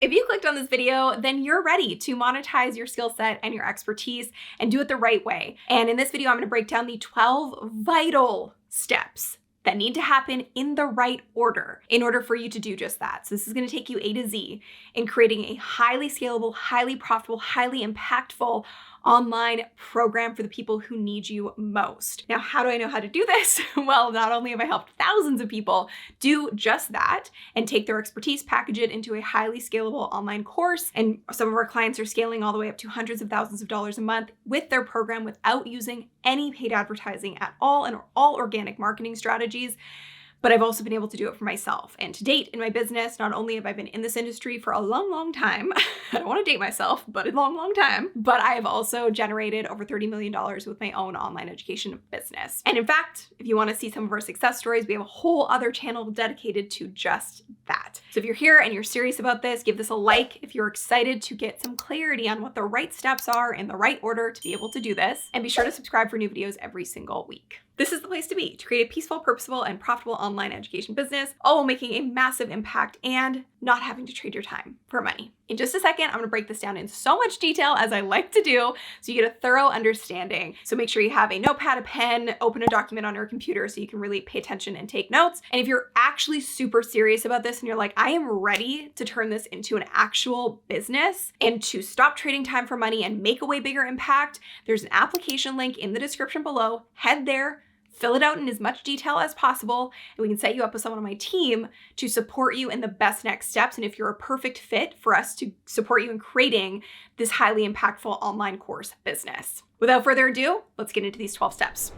If you clicked on this video, then you're ready to monetize your skill set and your expertise and do it the right way. And in this video, I'm going to break down the 12 vital steps that need to happen in the right order in order for you to do just that. So this is going to take you A to Z in creating a highly scalable, highly profitable, highly impactful online program for the people who need you most. Now, how do I know how to do this? Well, not only have I helped thousands of people do just that and take their expertise, package it into a highly scalable online course, and some of our clients are scaling all the way up to hundreds of thousands of dollars a month with their program without using any paid advertising at all and all organic marketing strategies. But I've also been able to do it for myself. And to date in my business, not only have I been in this industry for a long, long time, I don't want to date myself, but a long, long time, but I have also generated over $30 million with my own online education business. And in fact, if you want to see some of our success stories, we have a whole other channel dedicated to just that. So if you're here and you're serious about this, give this a like if you're excited to get some clarity on what the right steps are in the right order to be able to do this. And be sure to subscribe for new videos every single week. This is the place to be to create a peaceful, purposeful, and profitable online education business, all while making a massive impact and not having to trade your time for money. In just a second, I'm going to break this down in so much detail as I like to do so you get a thorough understanding. So make sure you have a notepad, a pen, open a document on your computer so you can really pay attention and take notes. And if you're actually super serious about this and you're like, I am ready to turn this into an actual business and to stop trading time for money and make a way bigger impact, there's an application link in the description below. Head there. Fill it out in as much detail as possible, and we can set you up with someone on my team to support you in the best next steps. And if you're a perfect fit for us to support you in creating this highly impactful online course business. Without further ado, let's get into these 12 steps.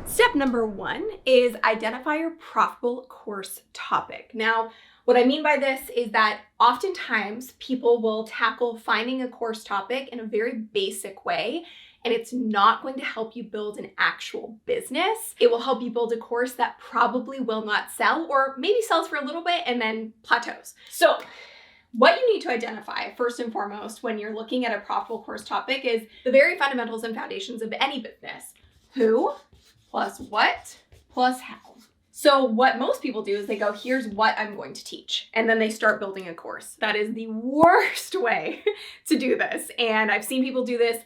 Step number 1 is identify your profitable course topic. Now, what I mean by this is that oftentimes people will tackle finding a course topic in a very basic way, and it's not going to help you build an actual business. It will help you build a course that probably will not sell, or maybe sells for a little bit and then plateaus. So what you need to identify first and foremost when you're looking at a profitable course topic is the very fundamentals and foundations of any business. Who plus what plus how. So what most people do is they go, here's what I'm going to teach. And then they start building a course. That is the worst way to do this. And I've seen people do this,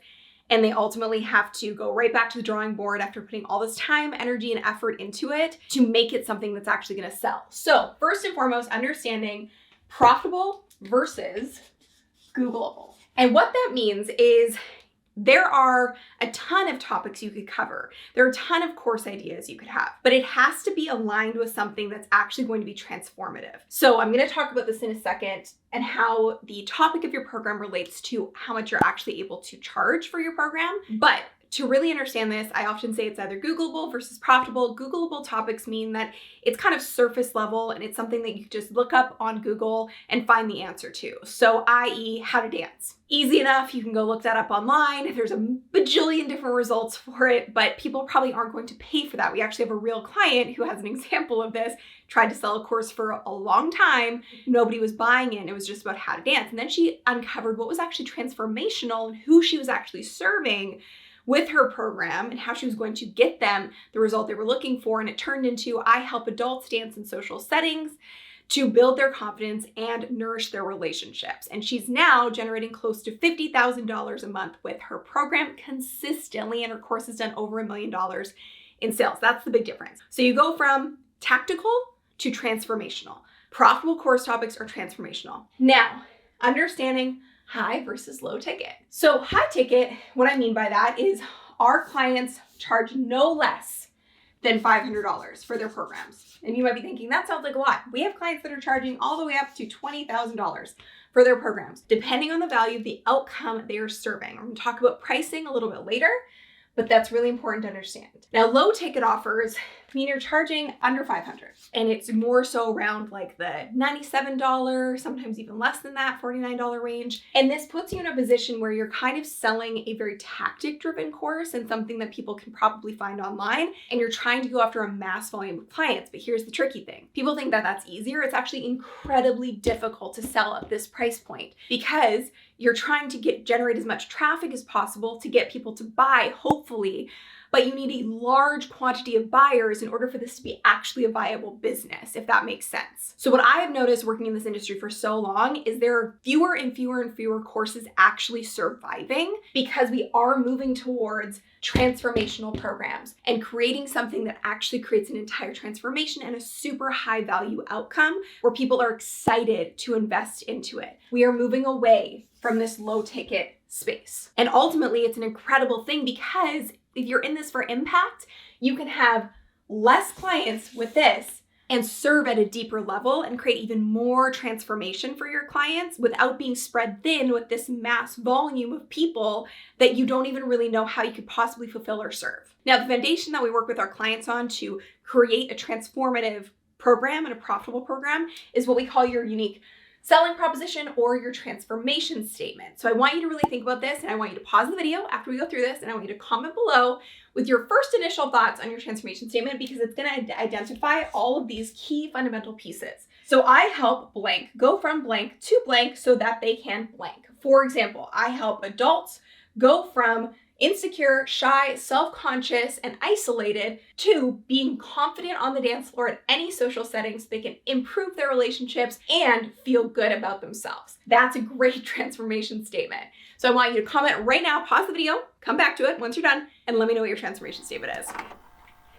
and they ultimately have to go right back to the drawing board after putting all this time, energy, and effort into it to make it something that's actually going to sell. So first and foremost, understanding profitable versus Googleable. And what that means is there are a ton of topics you could cover. There are a ton of course ideas you could have, but it has to be aligned with something that's actually going to be transformative. So I'm going to talk about this in a second and how the topic of your program relates to how much you're actually able to charge for your program. But to really understand this, I often say it's either Googleable versus profitable. Googleable topics mean that it's kind of surface level and it's something that you can just look up on Google and find the answer to. So i.e. how to dance. Easy enough, you can go look that up online. There's a bajillion different results for it, but people probably aren't going to pay for that. We actually have a real client who has an example of this, tried to sell a course for a long time. Nobody was buying it. It was just about how to dance. And then she uncovered what was actually transformational and who she was actually serving with her program and how she was going to get them the result they were looking for. And it turned into, I help adults dance in social settings to build their confidence and nourish their relationships. And she's now generating close to $50,000 a month with her program consistently, and her course has done over $1 million in sales. That's the big difference. So you go from tactical to transformational. Profitable course topics are transformational. Now, understanding high versus low ticket. So high ticket, what I mean by that is our clients charge no less than $500 for their programs. And you might be thinking, that sounds like a lot. We have clients that are charging all the way up to $20,000 for their programs, depending on the value of the outcome they are serving. I'm going to talk about pricing a little bit later, but that's really important to understand. Now, low ticket offers mean you're charging under $500, and it's more so around like the $97, sometimes even less than that, $49 range. And this puts you in a position where you're kind of selling a very tactic-driven course and something that people can probably find online, and you're trying to go after a mass volume of clients. But here's the tricky thing. People think that that's easier. It's actually incredibly difficult to sell at this price point because you're trying to generate as much traffic as possible to get people to buy, hopefully, but you need a large quantity of buyers in order for this to be actually a viable business, if that makes sense. So what I have noticed working in this industry for so long is there are fewer and fewer and fewer courses actually surviving because we are moving towards transformational programs and creating something that actually creates an entire transformation and a super high value outcome where people are excited to invest into it. We are moving away from this low ticket space. And ultimately, it's an incredible thing because if you're in this for impact, you can have less clients with this and serve at a deeper level and create even more transformation for your clients without being spread thin with this mass volume of people that you don't even really know how you could possibly fulfill or serve. Now, the foundation that we work with our clients on to create a transformative program and a profitable program is what we call your unique selling proposition or your transformation statement. So I want you to really think about this, and I want you to pause the video after we go through this, and I want you to comment below with your first initial thoughts on your transformation statement because it's going to identify all of these key fundamental pieces. So I help blank go from blank to blank so that they can blank. For example, I help adults go from insecure, shy, self-conscious, and isolated to being confident on the dance floor at any social setting so they can improve their relationships and feel good about themselves. That's a great transformation statement. So I want you to comment right now, pause the video, come back to it once you're done, and let me know what your transformation statement is.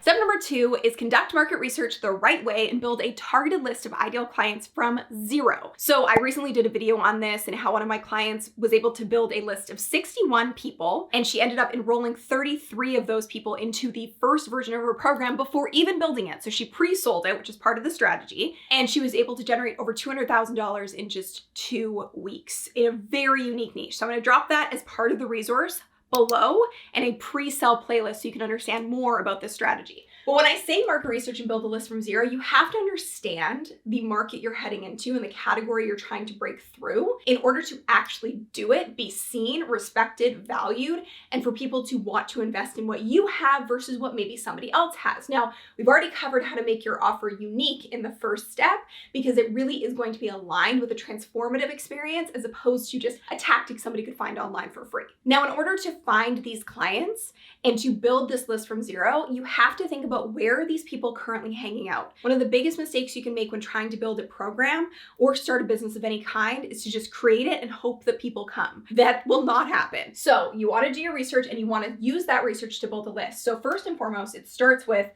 Step number 2 is conduct market research the right way and build a targeted list of ideal clients from zero. So I recently did a video on this and how one of my clients was able to build a list of 61 people, and she ended up enrolling 33 of those people into the first version of her program before even building it. So she pre-sold it, which is part of the strategy, and she was able to generate over $200,000 in just 2 weeks in a very unique niche. So I'm going to drop that as part of the resource below and a pre-sell playlist so you can understand more about this strategy. But when I say market research and build a list from zero, you have to understand the market you're heading into and the category you're trying to break through in order to actually do it, be seen, respected, valued, and for people to want to invest in what you have versus what maybe somebody else has. Now, we've already covered how to make your offer unique in the first step because it really is going to be aligned with a transformative experience as opposed to just a tactic somebody could find online for free. Now, in order to find these clients and to build this list from zero, you have to think about where are these people currently hanging out. One of the biggest mistakes you can make when trying to build a program or start a business of any kind is to just create it and hope that people come. That will not happen. So you want to do your research and you want to use that research to build a list. So first and foremost, it starts with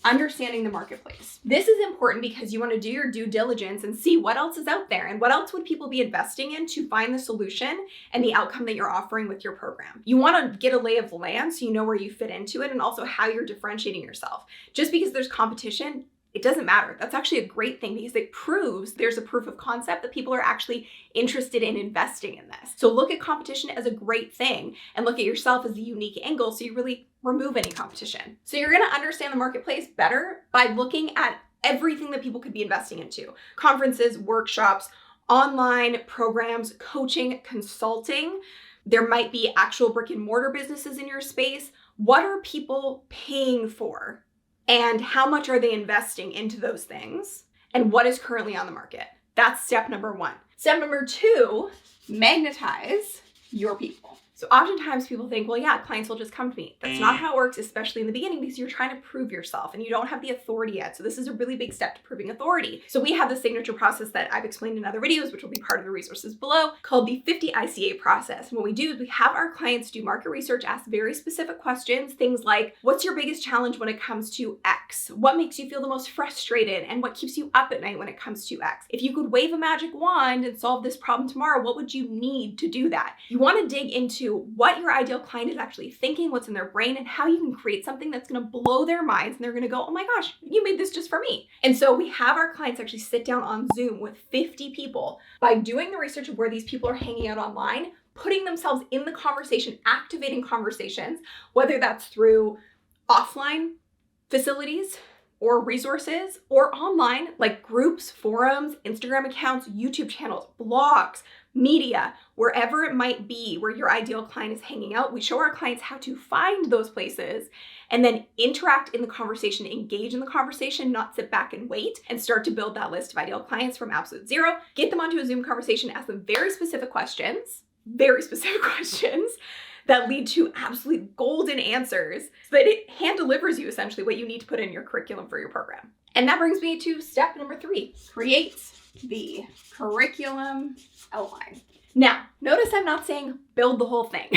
understanding the marketplace. This is important because you want to do your due diligence and see what else is out there and what else would people be investing in to find the solution and the outcome that you're offering with your program. You want to get a lay of the land so you know where you fit into it and also how you're differentiating yourself. Just because there's competition, it doesn't matter. That's actually a great thing because it proves there's a proof of concept that people are actually interested in investing in this. So look at competition as a great thing and look at yourself as a unique angle so you really remove any competition. So you're going to understand the marketplace better by looking at everything that people could be investing into. Conferences, workshops, online programs, coaching, consulting. There might be actual brick and mortar businesses in your space. What are people paying for? And how much are they investing into those things? And what is currently on the market? That's step number 1. Step number 2, magnetize your people. So oftentimes people think, well, yeah, clients will just come to me. That's not how it works, especially in the beginning, because you're trying to prove yourself and you don't have the authority yet. So this is a really big step to proving authority. So we have the signature process that I've explained in other videos, which will be part of the resources below, called the 50 ICA process. And what we do is we have our clients do market research, ask very specific questions, things like, what's your biggest challenge when it comes to X? What makes you feel the most frustrated? And what keeps you up at night when it comes to X? If you could wave a magic wand and solve this problem tomorrow, what would you need to do that? You want to dig into what your ideal client is actually thinking, what's in their brain, and how you can create something that's going to blow their minds and they're going to go, oh my gosh, you made this just for me. And so we have our clients actually sit down on Zoom with 50 people by doing the research of where these people are hanging out online, putting themselves in the conversation, activating conversations, whether that's through offline facilities or resources or online like groups, forums, Instagram accounts, YouTube channels, blogs, media, wherever it might be where your ideal client is hanging out. We show our clients how to find those places and then interact in the conversation, engage in the conversation, not sit back and wait, and start to build that list of ideal clients from absolute zero. Get them onto a Zoom conversation, ask them very specific questions that lead to absolute golden answers so that it hand delivers you essentially what you need to put in your curriculum for your program. And that brings me to step number 3, create the curriculum outline. Now, notice I'm not saying build the whole thing.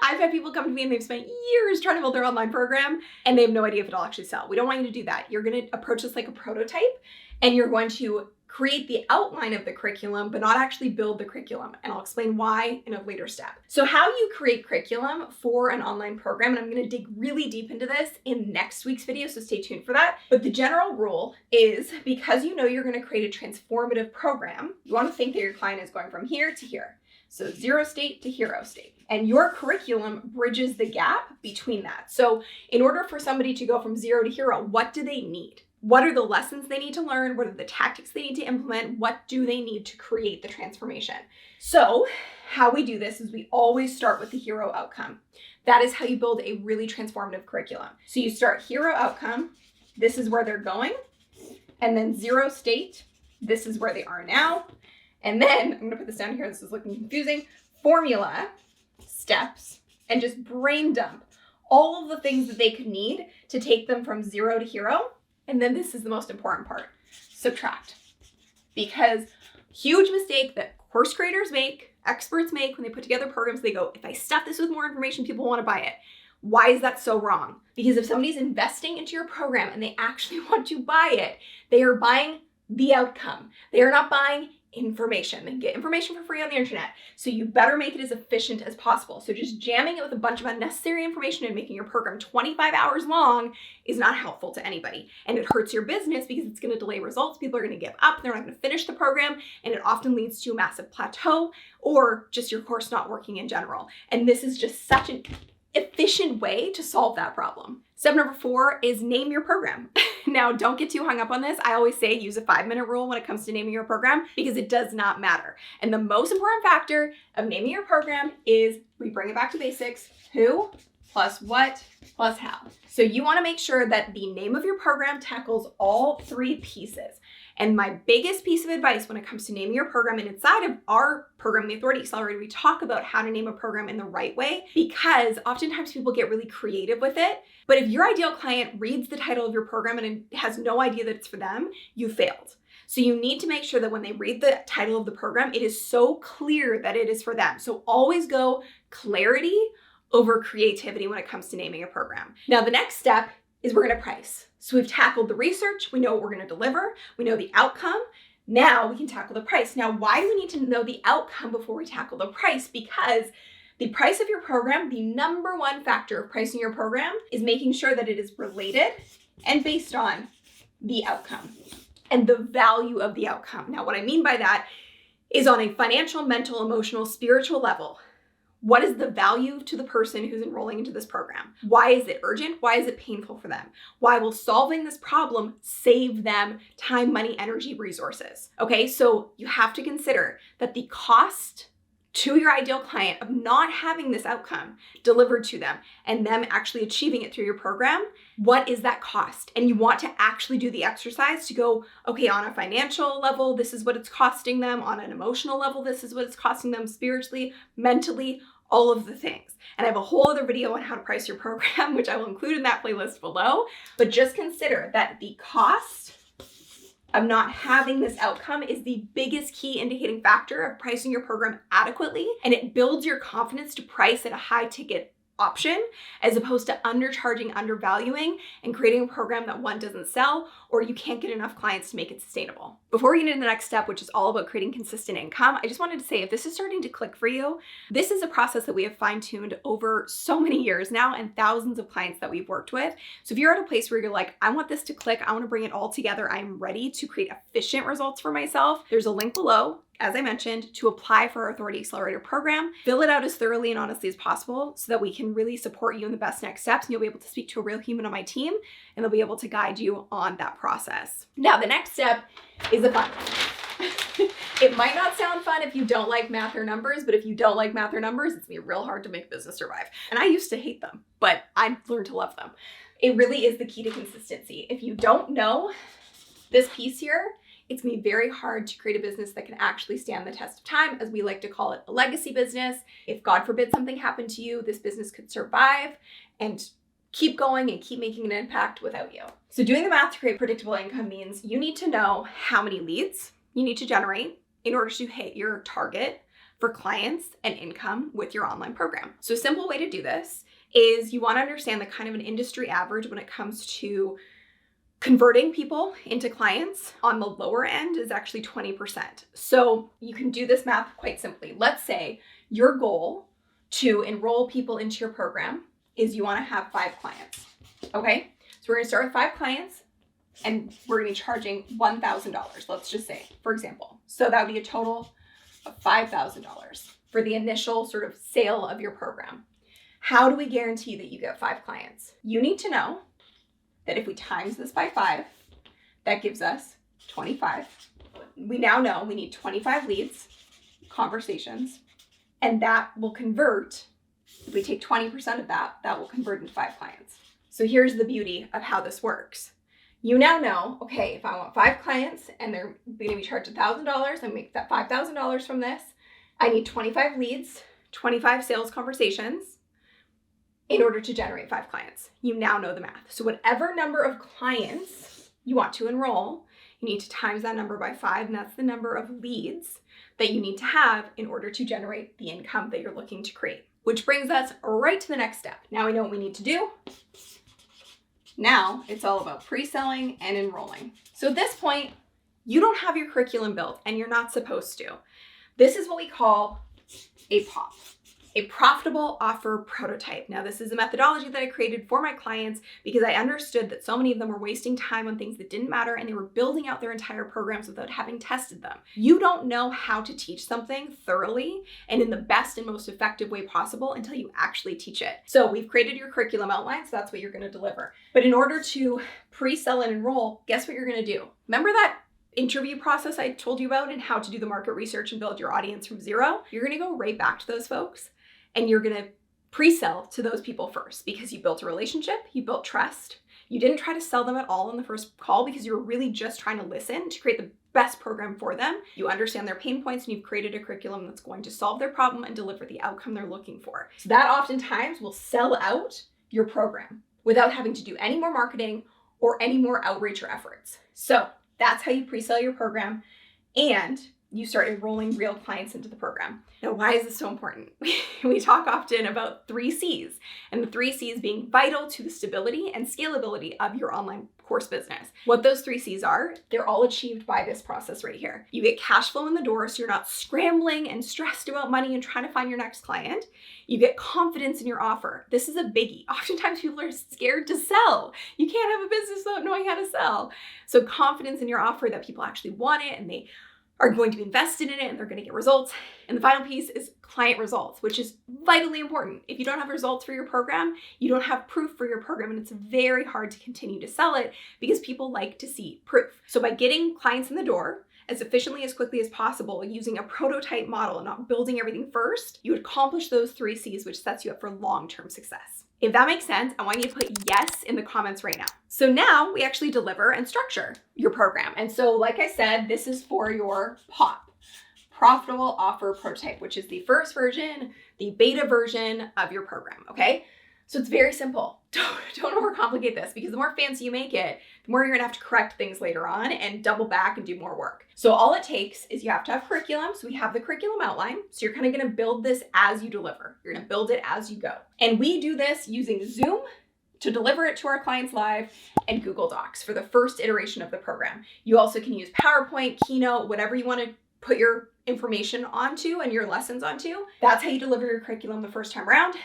I've had people come to me and they've spent years trying to build their online program and they have no idea if it'll actually sell. We don't want you to do that. You're going to approach this like a prototype and you're going to create the outline of the curriculum, but not actually build the curriculum. And I'll explain why in a later step. So how you create curriculum for an online program, and I'm going to dig really deep into this in next week's video, so stay tuned for that. But the general rule is, because you know you're going to create a transformative program, you want to think that your client is going from here to here. So 0 state to hero state. And your curriculum bridges the gap between that. So in order for somebody to go from 0 to hero, what do they need? What are the lessons they need to learn? What are the tactics they need to implement? What do they need to create the transformation? So how we do this is we always start with the hero outcome. That is how you build a really transformative curriculum. So you start hero outcome, this is where they're going, and then 0 state, this is where they are now. And then, I'm gonna put this down here, this is looking confusing, formula, steps, and just brain dump all of the things that they could need to take them from 0 to hero. And then this is the most important part, subtract. Because huge mistake that course creators make, experts make when they put together programs, they go, if I stuff this with more information, people want to buy it. Why is that so wrong? Because if somebody's investing into your program and they actually want to buy it, they are buying the outcome. They are not buying information. They can get information for free on the internet. So you better make it as efficient as possible. So just jamming it with a bunch of unnecessary information and making your program 25 hours long is not helpful to anybody. And it hurts your business because it's going to delay results. People are going to give up. They're not going to finish the program. And it often leads to a massive plateau or just your course not working in general. And this is just such an efficient way to solve that problem. Step number 4 is name your program. Now, don't get too hung up on this. I always say use a 5-minute rule when it comes to naming your program because it does not matter. And the most important factor of naming your program is we bring it back to basics. Who plus what plus how. So you want to make sure that the name of your program tackles all 3 pieces. And my biggest piece of advice when it comes to naming your program, and inside of our program, the Authority Accelerator, we talk about how to name a program in the right way because oftentimes people get really creative with it. But if your ideal client reads the title of your program and has no idea that it's for them, you failed. So you need to make sure that when they read the title of the program, it is so clear that it is for them. So always go clarity over creativity when it comes to naming a program. Now, the next step is we're going to price. So we've tackled the research, we know what we're going to deliver, we know the outcome. Now we can tackle the price. Now, why do we need to know the outcome before we tackle the price? Because the price of your program, the number 1 factor of pricing your program is making sure that it is related and based on the outcome and the value of the outcome. Now, what I mean by that is on a financial, mental, emotional, spiritual level. What is the value to the person who's enrolling into this program? Why is it urgent? Why is it painful for them? Why will solving this problem save them time, money, energy, resources? Okay, so you have to consider that the cost to your ideal client of not having this outcome delivered to them and them actually achieving it through your program, what is that cost? And you want to actually do the exercise to go, okay, on a financial level, this is what it's costing them. On an emotional level, this is what it's costing them spiritually, mentally, all of the things. And I have a whole other video on how to price your program, which I will include in that playlist below. But just consider that the cost of not having this outcome is the biggest key indicating factor of pricing your program adequately. And it builds your confidence to price at a high ticket option as opposed to undercharging, undervaluing, and creating a program that one doesn't sell or you can't get enough clients to make it sustainable. Before we get into the next step, which is all about creating consistent income, I just wanted to say if this is starting to click for you, this is a process that we have fine-tuned over so many years now and thousands of clients that we've worked with. So if you're at a place where you're like, I want this to click, I want to bring it all together, I'm ready to create efficient results for myself, there's a link below, as I mentioned, to apply for our Authority Accelerator program. Fill it out as thoroughly and honestly as possible so that we can really support you in the best next steps and you'll be able to speak to a real human on my team and they'll be able to guide you on that process. Now, the next step is the fun. It might not sound fun if you don't like math or numbers, but if you don't like math or numbers, it's gonna be real hard to make business survive. And I used to hate them, but I've learned to love them. It really is the key to consistency. If you don't know this piece here, It's gonna be very hard to create a business that can actually stand the test of time, as we like to call it, a legacy business. If God forbid something happened to you, this business could survive and keep going and keep making an impact without you. So doing the math to create predictable income means you need to know how many leads you need to generate in order to hit your target for clients and income with your online program. So a simple way to do this is you want to understand the kind of an industry average when it comes to converting people into clients. On the lower end is actually 20%. So you can do this math quite simply. Let's say your goal to enroll people into your program is you want to have 5 clients. Okay, so we're going to start with 5 clients and we're going to be charging $1,000, let's just say, for example. So that would be a total of $5,000 for the initial sort of sale of your program. How do we guarantee that you get 5 clients? You need to know that if we times this by 5, that gives us 25. We now know we need 25 leads, conversations, and that will convert. If we take 20% of that, that will convert into 5 clients. So here's the beauty of how this works. You now know, okay, if I want 5 clients and they're going to be charged $1,000 and make that $5,000 from this, I need 25 leads, 25 sales conversations in order to generate 5 clients. You now know the math. So whatever number of clients you want to enroll, you need to times that number by 5, and that's the number of leads that you need to have in order to generate the income that you're looking to create. Which brings us right to the next step. Now we know what we need to do. Now it's all about pre-selling and enrolling. So at this point, you don't have your curriculum built and you're not supposed to. This is what we call a POP, a profitable offer prototype. Now this is a methodology that I created for my clients because I understood that so many of them were wasting time on things that didn't matter and they were building out their entire programs without having tested them. You don't know how to teach something thoroughly and in the best and most effective way possible until you actually teach it. So we've created your curriculum outline, so that's what you're going to deliver. But in order to pre-sell and enroll, guess what you're going to do? Remember that interview process I told you about and how to do the market research and build your audience from zero? You're going to go right back to those folks and you're going to pre-sell to those people first because you built a relationship, you built trust. You didn't try to sell them at all in the first call because you were really just trying to listen to create the best program for them. You understand their pain points and you've created a curriculum that's going to solve their problem and deliver the outcome they're looking for. So that oftentimes will sell out your program without having to do any more marketing or any more outreach or efforts. So that's how you pre-sell your program and you start enrolling real clients into the program. Now, why is this so important? We talk often about 3 C's, and the 3 C's being vital to the stability and scalability of your online course business. What those 3 C's are, they're all achieved by this process right here. You get cash flow in the door, so you're not scrambling and stressed about money and trying to find your next client. You get confidence in your offer. This is a biggie. Oftentimes people are scared to sell. You can't have a business without knowing how to sell. So confidence in your offer that people actually want it and they are going to be invested in it and they're going to get results. And the final piece is client results, which is vitally important. If you don't have results for your program, you don't have proof for your program, and it's very hard to continue to sell it because people like to see proof. So by getting clients in the door as efficiently, as quickly as possible, using a prototype model and not building everything first, you would accomplish those 3 C's, which sets you up for long-term success. If that makes sense, I want you to put yes in the comments right now. So now we actually deliver and structure your program. And so like I said, this is for your POP, Profitable Offer Prototype, which is the first version, the beta version of your program, okay? So it's very simple. Don't overcomplicate this because the more fancy you make it, the more you're gonna have to correct things later on and double back and do more work. So all it takes is you have to have curriculum. So we have the curriculum outline. So you're kind of gonna build this as you deliver. You're gonna build it as you go. And we do this using Zoom to deliver it to our clients live and Google Docs for the first iteration of the program. You also can use PowerPoint, Keynote, whatever you wanna put your information onto and your lessons onto. That's how you deliver your curriculum the first time around.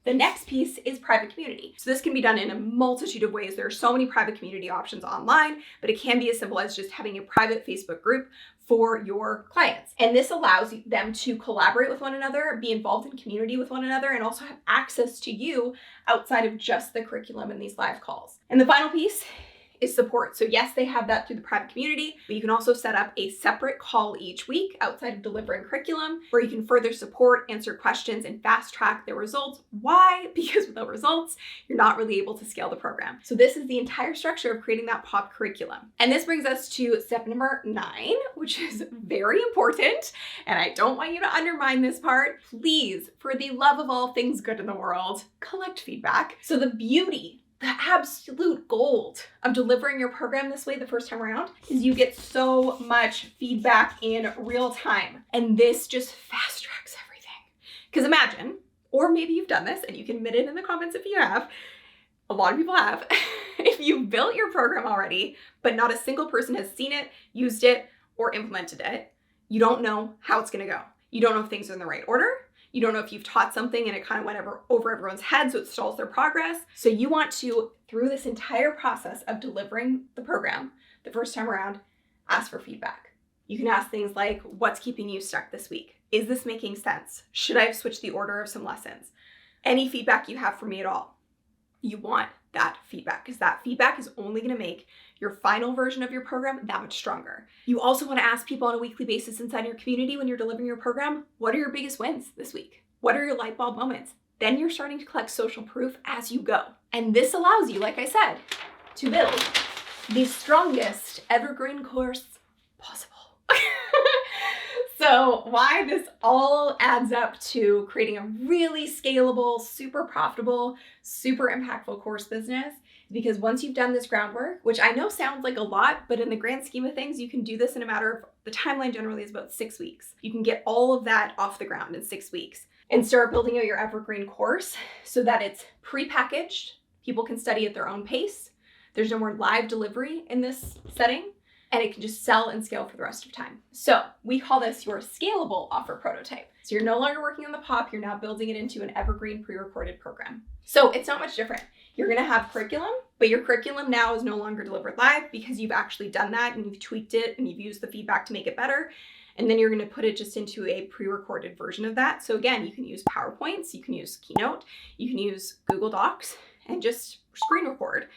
The next piece is private community. So this can be done in a multitude of ways. There are so many private community options online, but it can be as simple as just having a private Facebook group for your clients. And this allows them to collaborate with one another, be involved in community with one another, and also have access to you outside of just the curriculum and these live calls. And the final piece is support. So yes, they have that through the private community, but you can also set up a separate call each week outside of delivering curriculum where you can further support, answer questions, and fast track their results. Why? Because without results, you're not really able to scale the program. So this is the entire structure of creating that POP curriculum. And this brings us to step number 9, which is very important. And I don't want you to undermine this part. Please, for the love of all things good in the world, collect feedback. So the beauty, the absolute gold of delivering your program this way the first time around is you get so much feedback in real time. And this just fast tracks everything. Because imagine, or maybe you've done this and you can admit it in the comments if you have, a lot of people have, if you've built your program already, but not a single person has seen it, used it, or implemented it, you don't know how it's gonna go. You don't know if things are in the right order. You don't know if you've taught something and it kind of went over everyone's head, so it stalls their progress. So you want to, through this entire process of delivering the program the first time around, ask for feedback. You can ask things like, what's keeping you stuck this week? Is this making sense? Should I have switched the order of some lessons? Any feedback you have for me at all. You want that feedback because that feedback is only going to make your final version of your program that much stronger. You also want to ask people on a weekly basis inside your community when you're delivering your program, what are your biggest wins this week? What are your light bulb moments? Then you're starting to collect social proof as you go. And this allows you, like I said, to build the strongest evergreen course possible. So why this all adds up to creating a really scalable, super profitable, super impactful course business, because once you've done this groundwork, which I know sounds like a lot, but in the grand scheme of things, you can do this in a matter of, the timeline generally is about 6 weeks. You can get all of that off the ground in 6 weeks and start building out your evergreen course so that it's pre-packaged. People can study at their own pace. There's no more live delivery in this setting. And it can just sell and scale for the rest of time. So we call this your scalable offer prototype. So you're no longer working on the POP, you're now building it into an evergreen pre-recorded program. So it's not much different. You're gonna have curriculum, but your curriculum now is no longer delivered live because you've actually done that and you've tweaked it and you've used the feedback to make it better. And then you're gonna put it just into a pre-recorded version of that. So again, you can use PowerPoints, you can use Keynote, you can use Google Docs and just screen record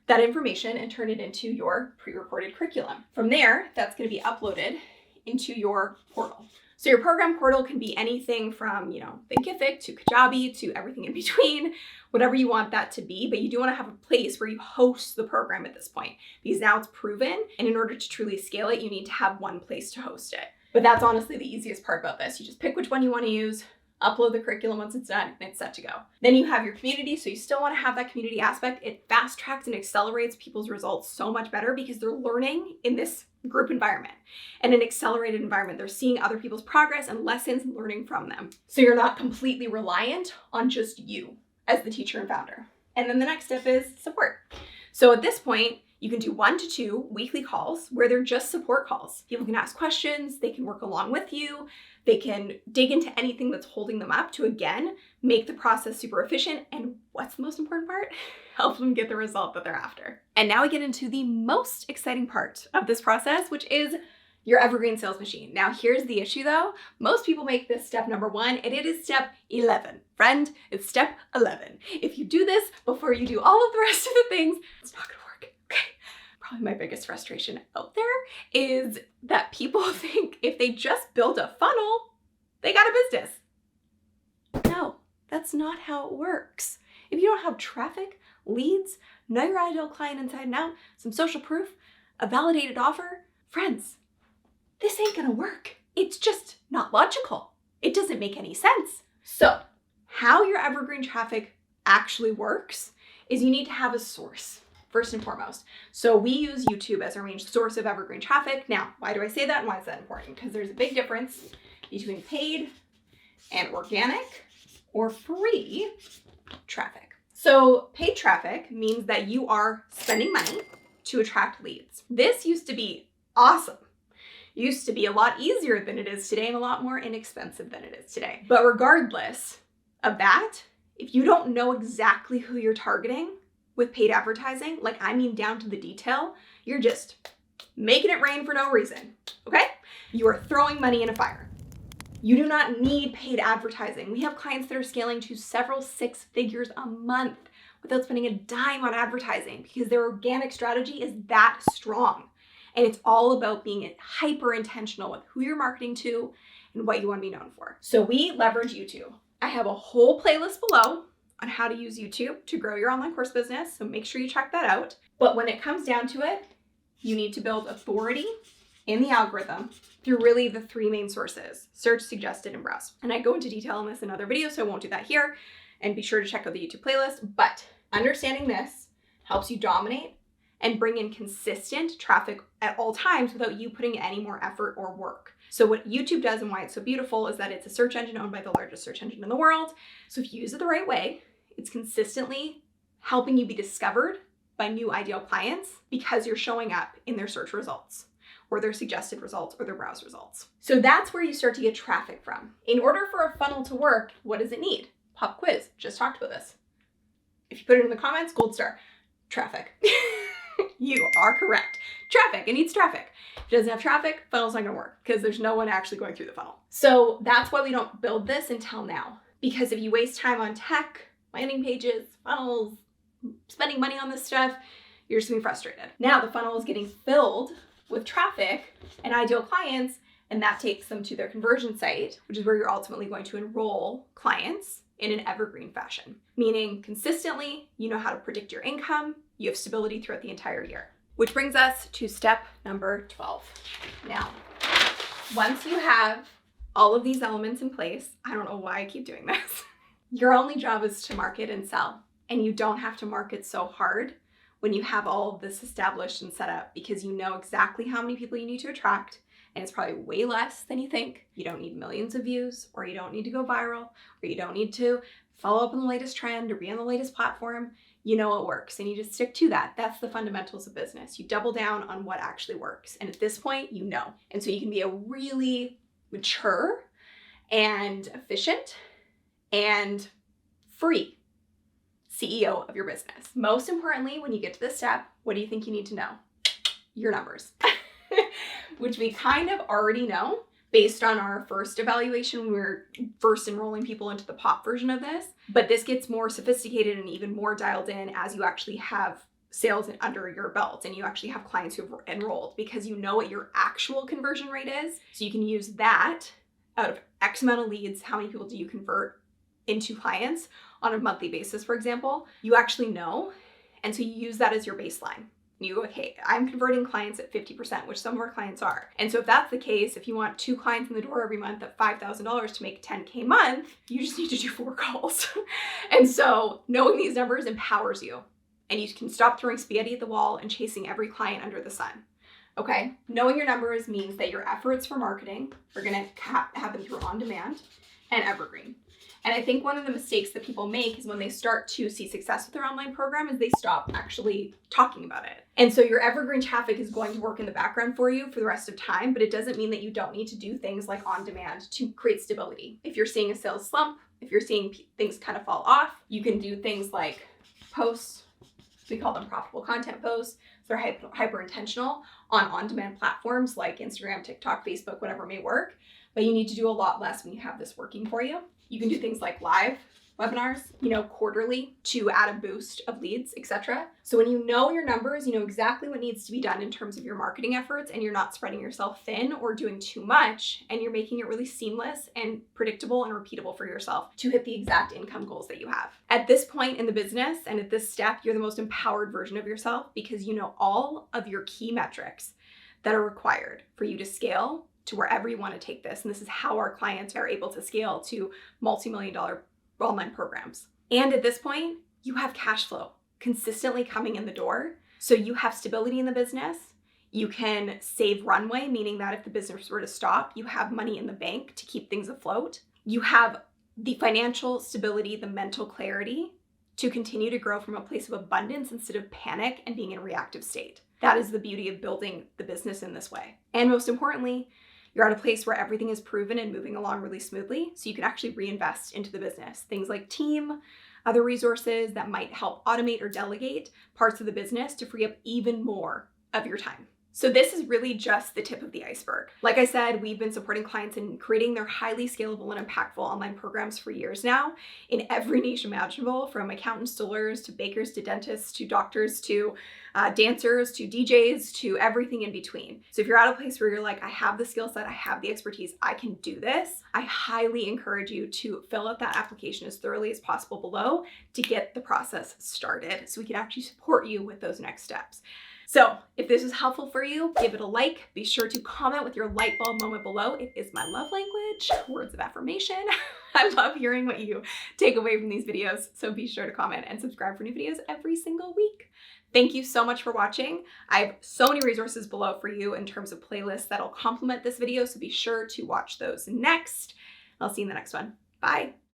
that information and turn it into your pre-recorded curriculum. From there, that's going to be uploaded into your portal. So your program portal can be anything from, Thinkific to Kajabi to everything in between, whatever you want that to be, but you do want to have a place where you host the program at this point, because now it's proven, and in order to truly scale it, you need to have one place to host it. But that's honestly the easiest part about this. You just pick which one you want to use, upload the curriculum once it's done, and it's set to go. Then you have your community, so you still want to have that community aspect. It fast tracks and accelerates people's results so much better because they're learning in this group environment and an accelerated environment. They're seeing other people's progress and lessons and learning from them. So you're not completely reliant on just you as the teacher and founder. And then the next step is support. So at this point, you can do 1 to 2 weekly calls where they're just support calls. People can ask questions, they can work along with you, they can dig into anything that's holding them up to, again, make the process super efficient. And what's the most important part? Help them get the result that they're after. And now we get into the most exciting part of this process, which is your evergreen sales machine. Now here's the issue though. Most people make this step number 1 and it is step 11. Friend, it's step 11. If you do this before you do all of the rest of the things, it's not gonna work. Okay. Probably my biggest frustration out there is that people think if they just build a funnel, they got a business. No, that's not how it works. If you don't have traffic, leads, know your ideal client inside and out, some social proof, a validated offer, friends, this ain't gonna work. It's just not logical. It doesn't make any sense. So how your evergreen traffic actually works is you need to have a source. First and foremost. So we use YouTube as our main source of evergreen traffic. Now, why do I say that and why is that important? Because there's a big difference between paid and organic or free traffic. So paid traffic means that you are spending money to attract leads. This used to be awesome. It used to be a lot easier than it is today and a lot more inexpensive than it is today. But regardless of that, if you don't know exactly who you're targeting, with paid advertising, like I mean down to the detail, you're just making it rain for no reason, okay? You are throwing money in a fire. You do not need paid advertising. We have clients that are scaling to several 6 figures a month without spending a dime on advertising because their organic strategy is that strong. And it's all about being hyper intentional with who you're marketing to and what you want to be known for. So we leverage YouTube. I have a whole playlist below on how to use YouTube to grow your online course business. So make sure you check that out. But when it comes down to it, you need to build authority in the algorithm through really the three main sources: search, suggested, and browse. And I go into detail on this in other videos, so I won't do that here. And be sure to check out the YouTube playlist. But understanding this helps you dominate and bring in consistent traffic at all times without you putting any more effort or work. So what YouTube does and why it's so beautiful is that it's a search engine owned by the largest search engine in the world. So if you use it the right way, it's consistently helping you be discovered by new ideal clients because you're showing up in their search results or their suggested results or their browse results. So that's where you start to get traffic from. In order for a funnel to work, what does it need? Pop quiz, just talked about this. If you put it in the comments, gold star. Traffic. You are correct. Traffic, it needs traffic. If it doesn't have traffic, funnel's not gonna work because there's no one actually going through the funnel. So that's why we don't build this until now. Because if you waste time on tech, landing pages, funnels, spending money on this stuff, you're just gonna be frustrated. Now the funnel is getting filled with traffic and ideal clients, and that takes them to their conversion site, which is where you're ultimately going to enroll clients in an evergreen fashion. Meaning consistently, you know how to predict your income, you have stability throughout the entire year. Which brings us to step number 12. Now, once you have all of these elements in place, I don't know why I keep doing this, your only job is to market and sell. And you don't have to market so hard when you have all of this established and set up because you know exactly how many people you need to attract, and it's probably way less than you think. You don't need millions of views, or you don't need to go viral, or you don't need to follow up on the latest trend or be on the latest platform. You know it works and you just stick to that. That's the fundamentals of business. You double down on what actually works. And at this point, you know. And so you can be a really mature and efficient and free CEO of your business. Most importantly, when you get to this step, what do you think you need to know? Your numbers, which we kind of already know based on our first evaluation when we were first enrolling people into the pop version of this. But this gets more sophisticated and even more dialed in as you actually have sales under your belt and you actually have clients who have enrolled, because you know what your actual conversion rate is. So you can use that out of X amount of leads. How many people do you convert into clients on a monthly basis, for example? You actually know. And so you use that as your baseline. You go, okay, I'm converting clients at 50%, which some of our clients are. And so if that's the case, if you want 2 clients in the door every month at $5,000 to make $10K a month, you just need to do 4 calls. And so knowing these numbers empowers you, and you can stop throwing spaghetti at the wall and chasing every client under the sun. Okay, knowing your numbers means that your efforts for marketing are gonna happen through on-demand and evergreen. And I think one of the mistakes that people make is when they start to see success with their online program is they stop actually talking about it. And so your evergreen traffic is going to work in the background for you for the rest of time, but it doesn't mean that you don't need to do things like on demand to create stability. If you're seeing a sales slump, if you're seeing things kind of fall off, you can do things like posts. We call them profitable content posts. They're hyper intentional on-demand platforms like Instagram, TikTok, Facebook, whatever may work. But you need to do a lot less when you have this working for you. You can do things like live webinars, quarterly to add a boost of leads, etc. So when you know your numbers, you know exactly what needs to be done in terms of your marketing efforts, and you're not spreading yourself thin or doing too much, and you're making it really seamless and predictable and repeatable for yourself to hit the exact income goals that you have. At this point in the business and at this step, you're the most empowered version of yourself because you know all of your key metrics that are required for you to scale to wherever you want to take this. And this is how our clients are able to scale to multi-million-dollar online programs. And at this point, you have cash flow consistently coming in the door. So you have stability in the business. You can save runway, meaning that if the business were to stop, you have money in the bank to keep things afloat. You have the financial stability, the mental clarity to continue to grow from a place of abundance instead of panic and being in a reactive state. That is the beauty of building the business in this way. And most importantly, you're at a place where everything is proven and moving along really smoothly, so you can actually reinvest into the business. Things like team, other resources that might help automate or delegate parts of the business to free up even more of your time. So this is really just the tip of the iceberg. Like I said, we've been supporting clients in creating their highly scalable and impactful online programs for years now in every niche imaginable, from accountants to lawyers to bakers to dentists to doctors to dancers to DJs to everything in between. So if you're at a place where you're like, I have the skill set, I have the expertise, I can do this, I highly encourage you to fill out that application as thoroughly as possible below to get the process started so we can actually support you with those next steps. So if this is helpful for you, give it a like. Be sure to comment with your light bulb moment below. It is my love language, words of affirmation. I love hearing what you take away from these videos. So be sure to comment and subscribe for new videos every single week. Thank you so much for watching. I have so many resources below for you in terms of playlists that'll complement this video. So be sure to watch those next. I'll see you in the next one. Bye.